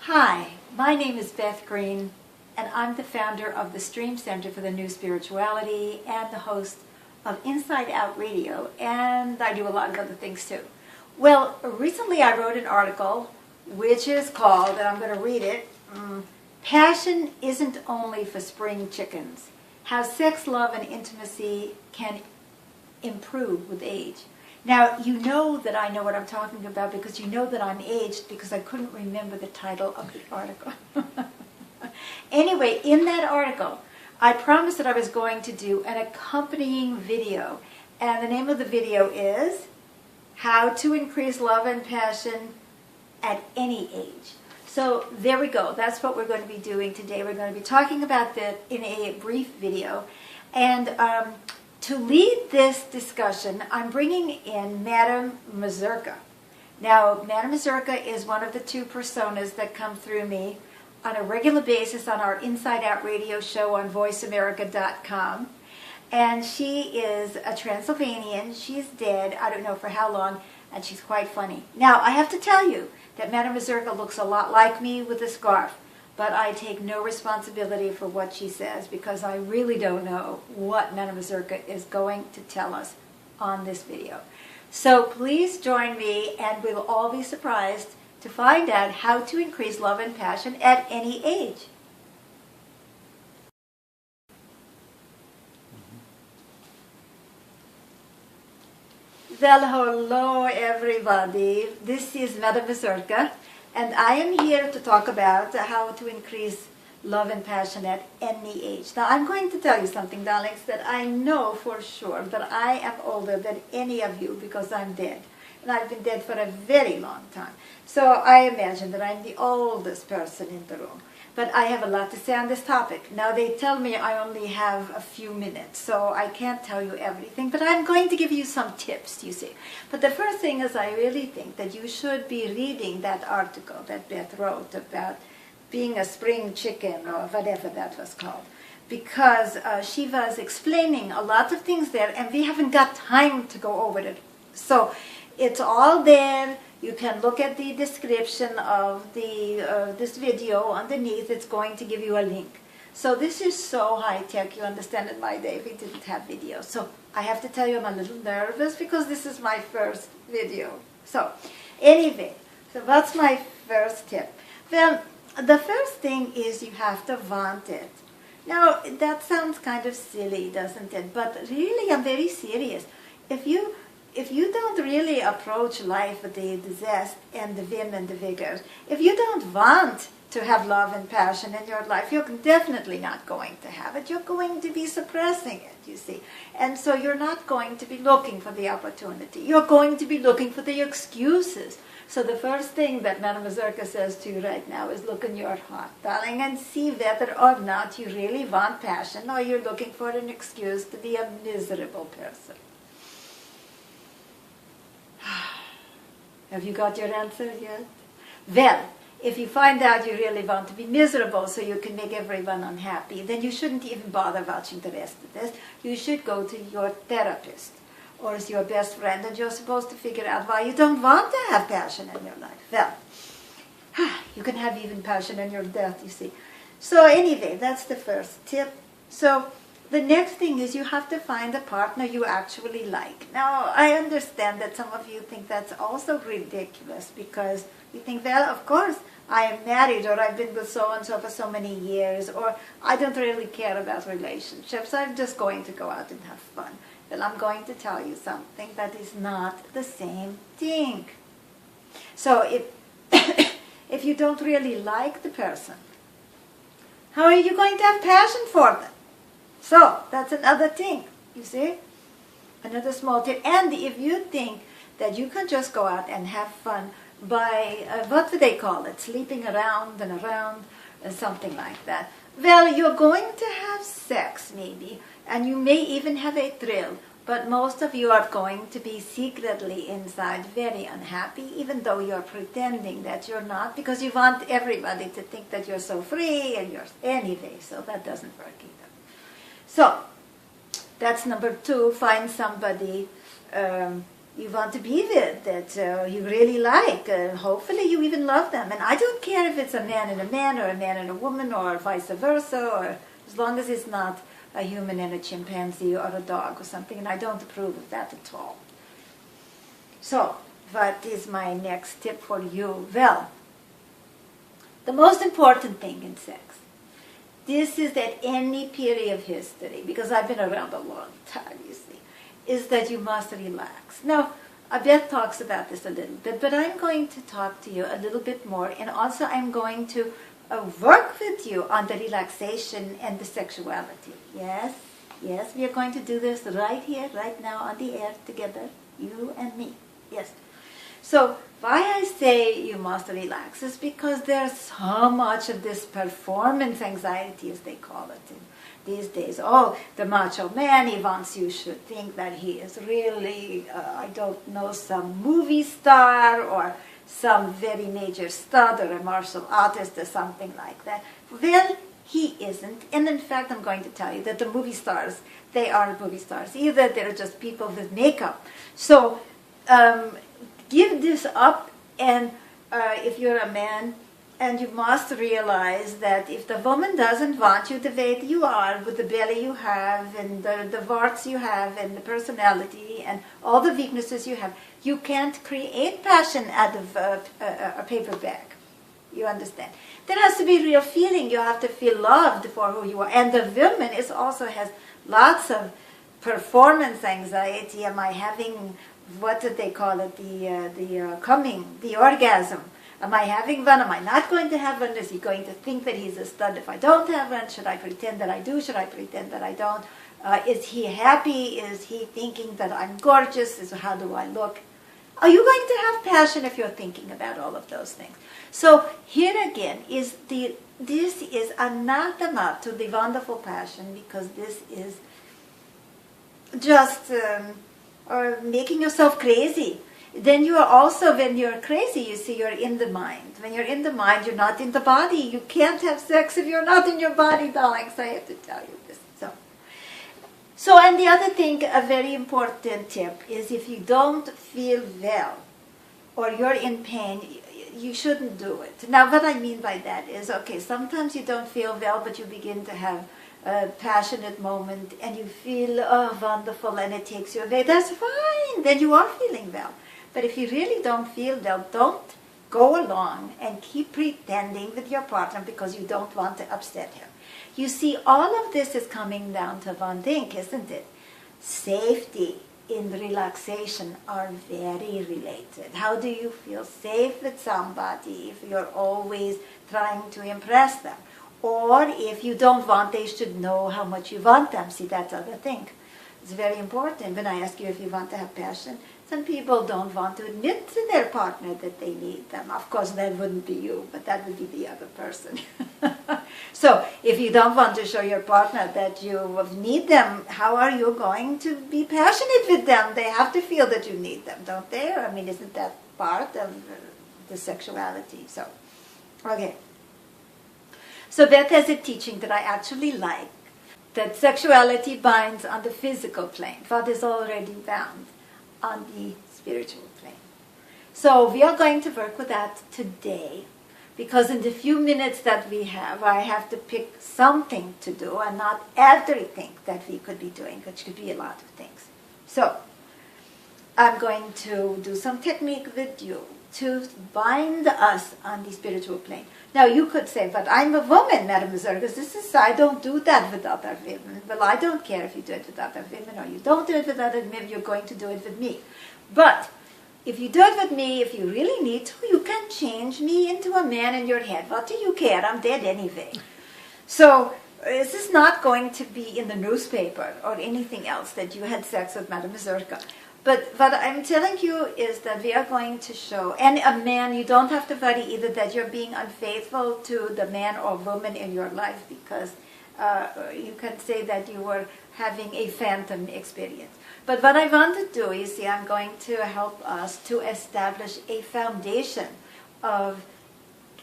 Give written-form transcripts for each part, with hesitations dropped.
Hi, my name is Beth Green, and I'm the founder of the Stream Center for the New Spirituality and the host of Inside Out Radio, and I do a lot of other things too. Well, recently I wrote an article which is called, and I'm going to read it, Passion Isn't Only for Spring Chickens, How Sex, Love, and Intimacy Can Improve with Age. Now, you know that I know what I'm talking about because you know that I'm aged because I couldn't remember the title of the article. Anyway, in that article, I promised that I was going to do an accompanying video. And the name of the video is How to Increase Love and Passion at Any Age. So there we go. That's what we're going to be doing today. We're going to be talking about that in a brief video. And to lead this discussion, I'm bringing in Madame Mazurka. Now, Madame Mazurka is one of the two personas that come through me on a regular basis on our Inside Out radio show on voiceamerica.com. And she is a Transylvanian. She's dead, I don't know for how long, and she's quite funny. Now, I have to tell you that Madame Mazurka looks a lot like me with a scarf. But I take no responsibility for what she says because I really don't know what Madame Mazurka is going to tell us on this video. So please join me and we'll all be surprised to find out how to increase love and passion at any age. Well, hello everybody. This is Madame Mazurka. And I am here to talk about how to increase love and passion at any age. Now, I'm going to tell you something, darlings, that I know for sure that I am older than any of you because I'm dead. And I've been dead for a very long time. So I imagine that I'm the oldest person in the room. But I have a lot to say on this topic. Now, they tell me I only have a few minutes, so I can't tell you everything. But I'm going to give you some tips, you see. But the first thing is I really think that you should be reading that article that Beth wrote about being a spring chicken or whatever that was called. Because she was explaining a lot of things there, and we haven't got time to go over it. So it's all there. You can look at the description of this video underneath. It's going to give you a link. So this is so high-tech, you understand, in my day we didn't have video. So I have to tell you I'm a little nervous because this is my first video. So anyway, so what's my first tip? Well, the first thing is you have to want it. Now, that sounds kind of silly, doesn't it? But really, I'm very serious. If you don't really approach life with the zest and the vim and the vigor, if you don't want to have love and passion in your life, you're definitely not going to have it. You're going to be suppressing it, you see. And so you're not going to be looking for the opportunity. You're going to be looking for the excuses. So the first thing that Madame Mazurka says to you right now is look in your heart, darling, and see whether or not you really want passion or you're looking for an excuse to be a miserable person. Have you got your answer yet? Well, if you find out you really want to be miserable so you can make everyone unhappy, then you shouldn't even bother watching the rest of this. You should go to your therapist or as your best friend, and you're supposed to figure out why you don't want to have passion in your life. Well, you can have even passion in your death, you see. So anyway, that's the first tip. So the next thing is you have to find a partner you actually like. Now, I understand that some of you think that's also ridiculous because you think, well, of course, I am married or I've been with so-and-so for so many years or I don't really care about relationships. I'm just going to go out and have fun. Well, I'm going to tell you something that is not the same thing. So if you don't really like the person, how are you going to have passion for them? So, that's another thing, you see? Another small tip. And if you think that you can just go out and have fun by, what do they call it, sleeping around and around, and something like that. Well, you're going to have sex, maybe, and you may even have a thrill, but most of you are going to be secretly inside very unhappy, even though you're pretending that you're not, because you want everybody to think that you're so free, and you're, anyway, so that doesn't work either. So, that's number 2, find somebody you want to be with, that you really like. Hopefully you even love them. And I don't care if it's a man and a man, or a man and a woman, or vice versa, or as long as it's not a human and a chimpanzee or a dog or something. And I don't approve of that at all. So, what is my next tip for you? Well, the most important thing in sex, this is at any period of history, because I've been around a long time, you see, is that you must relax. Now, Beth talks about this a little bit, but I'm going to talk to you a little bit more, and also I'm going to work with you on the relaxation and the sexuality. Yes, yes, we are going to do this right here, right now, on the air together, you and me. Yes. So why I say you must relax is because there's so much of this performance anxiety, as they call it these days. Oh, the macho man, he wants you should think that he is really, I don't know, some movie star or some very major stud or a martial artist or something like that. Well, he isn't. And in fact, I'm going to tell you that the movie stars, they aren't movie stars either. They're just people with makeup. So, give this up, and if you're a man, and you must realize that if the woman doesn't want you the way that you are, with the belly you have, and the warts you have, and the personality, and all the weaknesses you have, you can't create passion out of a paper bag. You understand? There has to be real feeling. You have to feel loved for who you are. And the woman also has lots of performance anxiety. Am I having, what did they call it, the orgasm? Am I having one? Am I not going to have one? Is he going to think that he's a stud if I don't have one? Should I pretend that I do? Should I pretend that I don't? Is he happy? Is he thinking that I'm gorgeous? How do I look? Are you going to have passion if you're thinking about all of those things? So here again this is anathema to the wonderful passion, because this is just making yourself crazy. Then you are also, when you're crazy, you see, you're in the mind. When you're in the mind, you're not in the body. You can't have sex if you're not in your body, darlings. I have to tell you this. So, and the other thing, a very important tip, is if you don't feel well or you're in pain, you shouldn't do it. Now, what I mean by that is, okay, sometimes you don't feel well, but you begin to have a passionate moment and you feel, oh, wonderful, and it takes you away. That's fine. Then you are feeling well. But if you really don't feel well, don't go along and keep pretending with your partner because you don't want to upset him. You see, all of this is coming down to one thing, isn't it? Safety and relaxation are very related. How do you feel safe with somebody if you're always trying to impress them? Or if you don't want, they should know how much you want them. See, that's the other thing. It's very important. When I ask you if you want to have passion, some people don't want to admit to their partner that they need them. Of course, that wouldn't be you, but that would be the other person. So, if you don't want to show your partner that you need them, how are you going to be passionate with them? They have to feel that you need them, don't they? I mean, isn't that part of the sexuality? So, okay. So Beth has a teaching that I actually like, that sexuality binds on the physical plane, what is already bound on the spiritual plane. So we are going to work with that today, because in the few minutes that we have, I have to pick something to do and not everything that we could be doing, which could be a lot of things. So I'm going to do some technique with you to bind us on the spiritual plane. Now you could say, but I'm a woman, Madam Mazurka. I don't do that with other women. Well, I don't care if you do it with other women or you don't do it with other women, you're going to do it with me. But if you do it with me, if you really need to, you can change me into a man in your head. What do you care? I'm dead anyway. So this is not going to be in the newspaper or anything else that you had sex with Madam Mazurka. But what I'm telling you is that we are going to show, and a man, you don't have to worry either that you're being unfaithful to the man or woman in your life, because you can say that you were having a phantom experience. But what I want to do, you see, I'm going to help us to establish a foundation of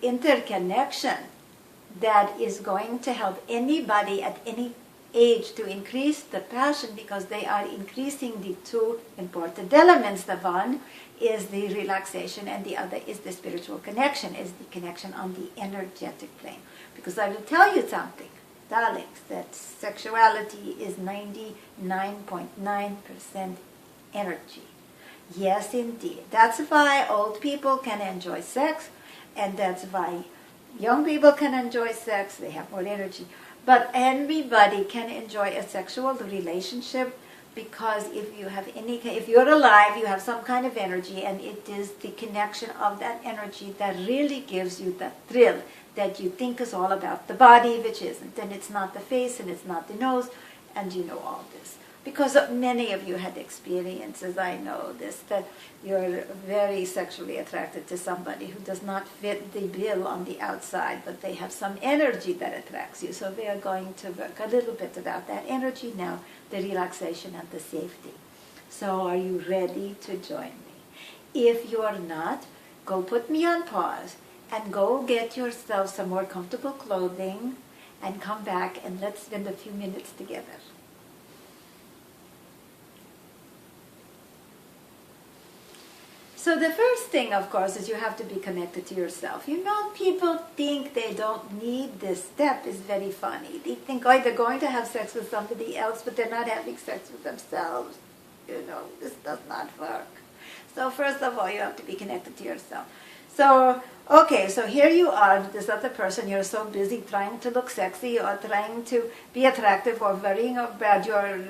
interconnection that is going to help anybody at any age to increase the passion because they are increasing the two important elements. The one is the relaxation and the other is the spiritual connection, is the connection on the energetic plane. Because I will tell you something, darlings, that sexuality is 99.9% energy. Yes, indeed. That's why old people can enjoy sex, and that's why young people can enjoy sex. They have more energy. But everybody can enjoy a sexual relationship because if you're alive, you have some kind of energy, and it is the connection of that energy that really gives you that thrill that you think is all about the body, which isn't. And it's not the face, and it's not the nose, and you know all this. Because many of you had experiences, I know this, that you're very sexually attracted to somebody who does not fit the bill on the outside, but they have some energy that attracts you. So we are going to work a little bit about that energy now, the relaxation and the safety. So are you ready to join me? If you are not, go put me on pause and go get yourself some more comfortable clothing and come back and let's spend a few minutes together. So the first thing, of course, is you have to be connected to yourself. You know, people think they don't need this step. Is very funny. They think, oh, they're going to have sex with somebody else, but they're not having sex with themselves. You know, this does not work. So first of all, you have to be connected to yourself. So, okay, so here you are, this other person, you're so busy trying to look sexy or trying to be attractive or worrying about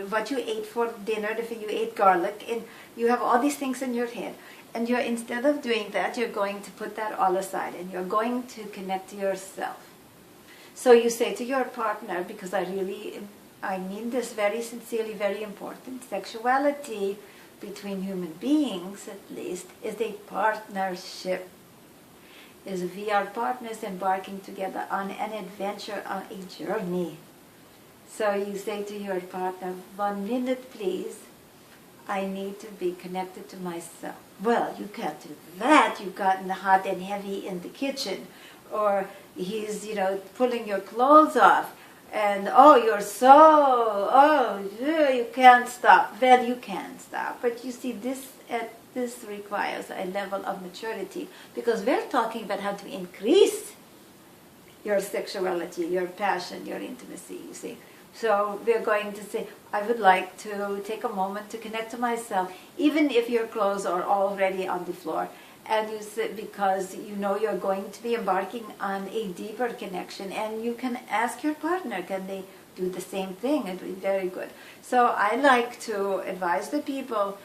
what you ate for dinner, if you ate garlic, and you have all these things in your head. And instead of doing that, you're going to put that all aside and you're going to connect to yourself. So you say to your partner, because I mean this very sincerely, very important, sexuality between human beings, at least, is a partnership. We are partners embarking together on an adventure, on a journey. So you say to your partner, 1 minute please, I need to be connected to myself. Well, you can't do that. You've gotten hot and heavy in the kitchen. Or he's, pulling your clothes off. And, you can't stop. Well, you can stop. But you see, this requires a level of maturity. Because we're talking about how to increase your sexuality, your passion, your intimacy, you see. So we're going to say, I would like to take a moment to connect to myself, even if your clothes are already on the floor. And you sit because you know you're going to be embarking on a deeper connection. And you can ask your partner, can they do the same thing? It would be very good. So I like to advise the people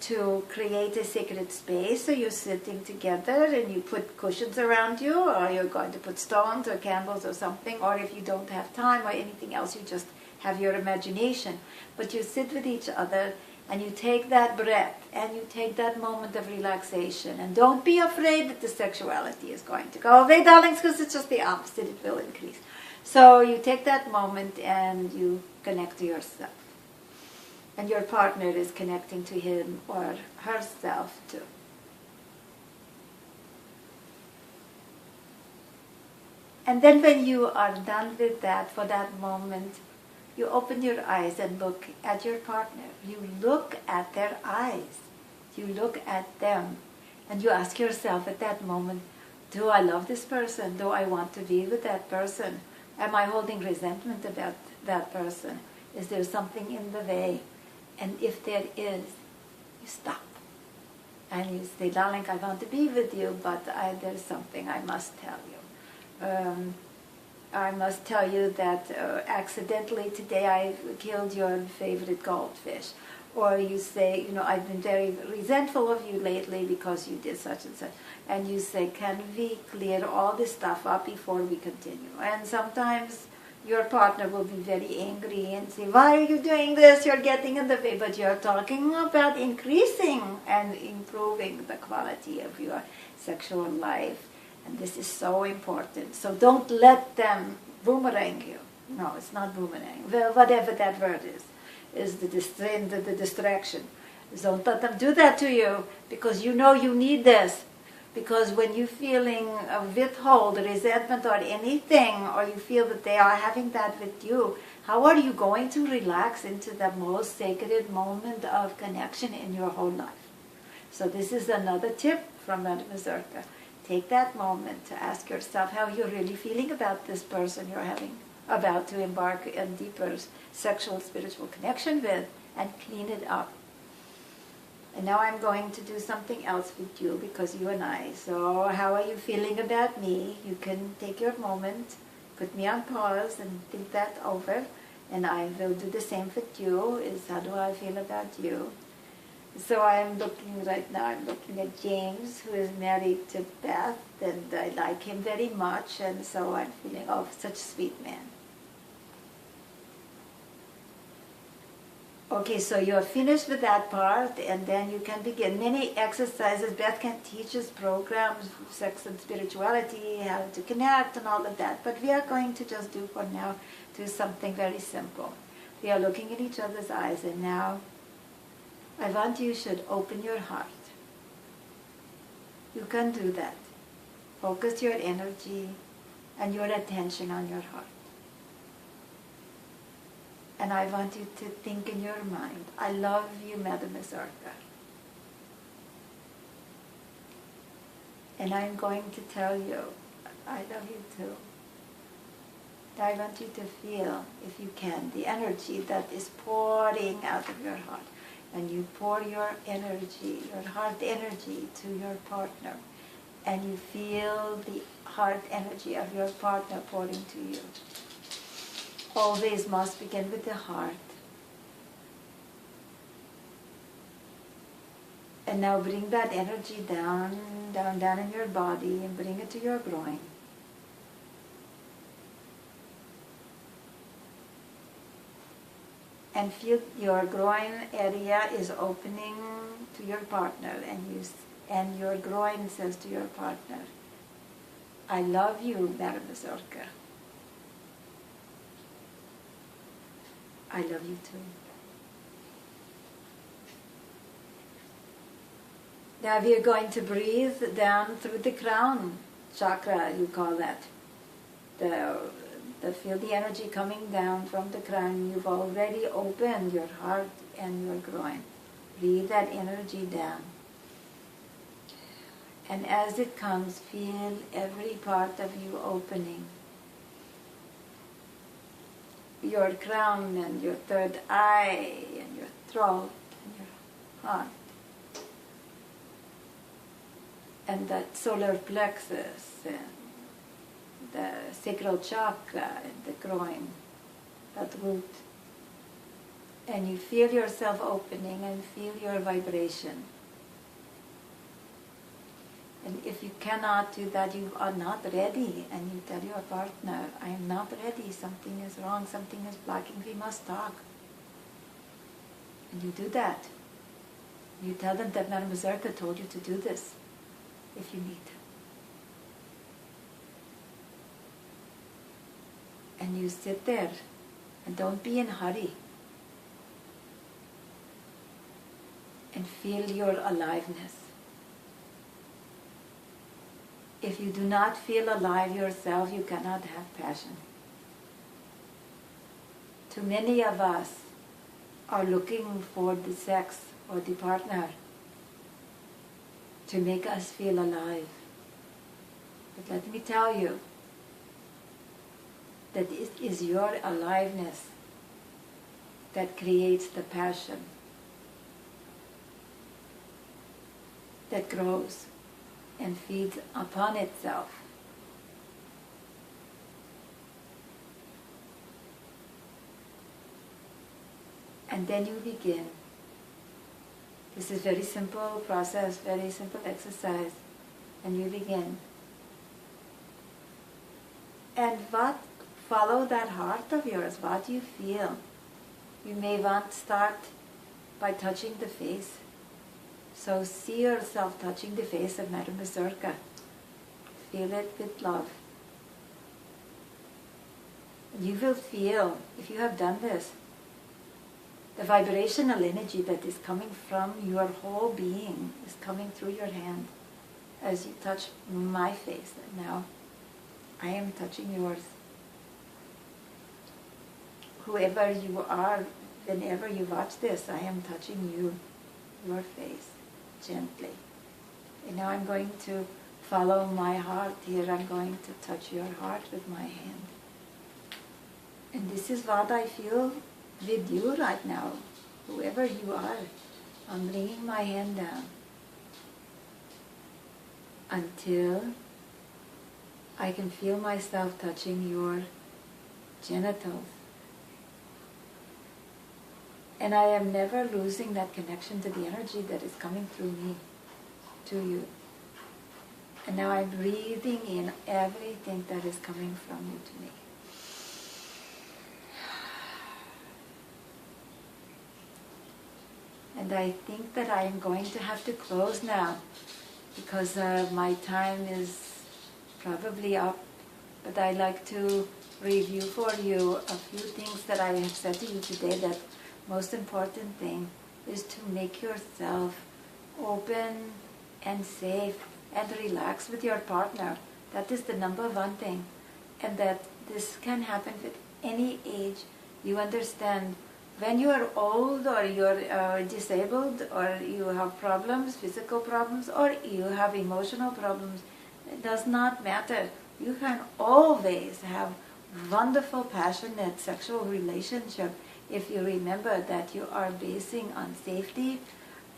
to create a sacred space. So you're sitting together and you put cushions around you, or you're going to put stones or candles or something, or if you don't have time or anything else, you just have your imagination. But you sit with each other and you take that breath and you take that moment of relaxation. And don't be afraid that the sexuality is going to go away, darlings, because it's just the opposite. It will increase. So you take that moment and you connect to yourself. And your partner is connecting to him or herself too. And then when you are done with that, for that moment, you open your eyes and look at your partner. You look at their eyes. You look at them. And you ask yourself at that moment, do I love this person? Do I want to be with that person? Am I holding resentment about that person? Is there something in the way? And if there is, you stop. And you say, darling, I want to be with you, but there's something I must tell you. I must tell you that accidentally today I killed your favorite goldfish. Or you say, I've been very resentful of you lately because you did such and such. And you say, can we clear all this stuff up before we continue? And sometimes your partner will be very angry and say, why are you doing this? You're getting in the way. But you're talking about increasing and improving the quality of your sexual life. And this is so important. So don't let them boomerang you. No, it's not boomerang. Well, whatever that word is the distraction. Don't let them do that to you because you know you need this. Because when you're feeling a withhold, resentment or anything, or you feel that they are having that with you, How are you going to relax into the most sacred moment of connection in your whole life? So this is another tip from Mazurka. Take that moment to ask yourself how you're really feeling about this person you're about to embark in deeper sexual, spiritual connection with, and clean it up. And now I'm going to do something else with you, because you and I. So how are you feeling about me? You can take your moment, put me on pause, and think that over. And I will do the same with you, is how do I feel about you? So I'm looking at James, who is married to Beth, and I like him very much, and so I'm feeling, oh, such a sweet man. Okay, so you're finished with that part, and then you can begin many exercises. Beth can teach us programs, sex and spirituality, how to connect and all of that. But we are going to just do for now, do something very simple. We are looking at each other's eyes, and now I want you should open your heart. You can do that. Focus your energy and your attention on your heart. And I want you to think in your mind, I love you, Madam Mazurka. And I'm going to tell you, I love you too. I want you to feel, if you can, the energy that is pouring out of your heart. And you pour your energy, your heart energy to your partner. And you feel the heart energy of your partner pouring to you. Always must begin with the heart. And now bring that energy down in your body, and bring it to your groin. And feel your groin area is opening to your partner, and your groin says to your partner, I love you, Madam Mazurka. I love you too. Now we are going to breathe down through the crown chakra, you call that. Feel the energy coming down from the crown. You've already opened your heart and your groin. Breathe that energy down. And as it comes, feel every part of you opening. Your crown and your third eye and your throat and your heart. And that solar plexus and the sacral chakra and the groin, that root. And you feel yourself opening and feel your vibration. And if you cannot do that, you are not ready, and you tell your partner, I am not ready, something is wrong, something is blocking, we must talk. And you do that. You tell them that Madam Mazurka told you to do this, if you need. And you sit there, and don't be in a hurry. And feel your aliveness. If you do not feel alive yourself, you cannot have passion. Too many of us are looking for the sex or the partner to make us feel alive. But let me tell you that it is your aliveness that creates the passion that grows and feeds upon itself. And then you begin. This is very simple process, very simple exercise. And you begin. And follow that heart of yours. What do you feel? You may want to start by touching the face. So see yourself touching the face of Madam Mazurka. Feel it with love. You will feel, if you have done this, the vibrational energy that is coming from your whole being is coming through your hand as you touch my face. And now I am touching yours. whoever you are, whenever you watch this, I am touching you, your face, gently. And now I'm going to follow my heart here. I'm going to touch your heart with my hand. And this is what I feel with you right now, whoever you are. I'm bringing my hand down until I can feel myself touching your genitals. And I am never losing that connection to the energy that is coming through me to you. And now I'm breathing in everything that is coming from you to me. And I think that I am going to have to close now because my time is probably up. But I'd like to review for you a few things that I have said to you today. That most important thing is to make yourself open and safe and relax with your partner. That is the number one thing. And that this can happen with any age. You understand, when you are old or you're disabled or you have problems, physical problems, or you have emotional problems, it does not matter. You can always have wonderful, passionate sexual relationship if you remember that you are basing on safety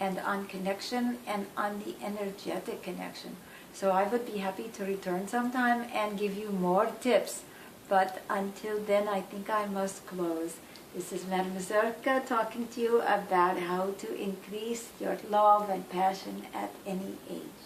and on connection and on the energetic connection. So I would be happy to return sometime and give you more tips. But until then, I think I must close. This is Madame Mazurka talking to you about how to increase your love and passion at any age.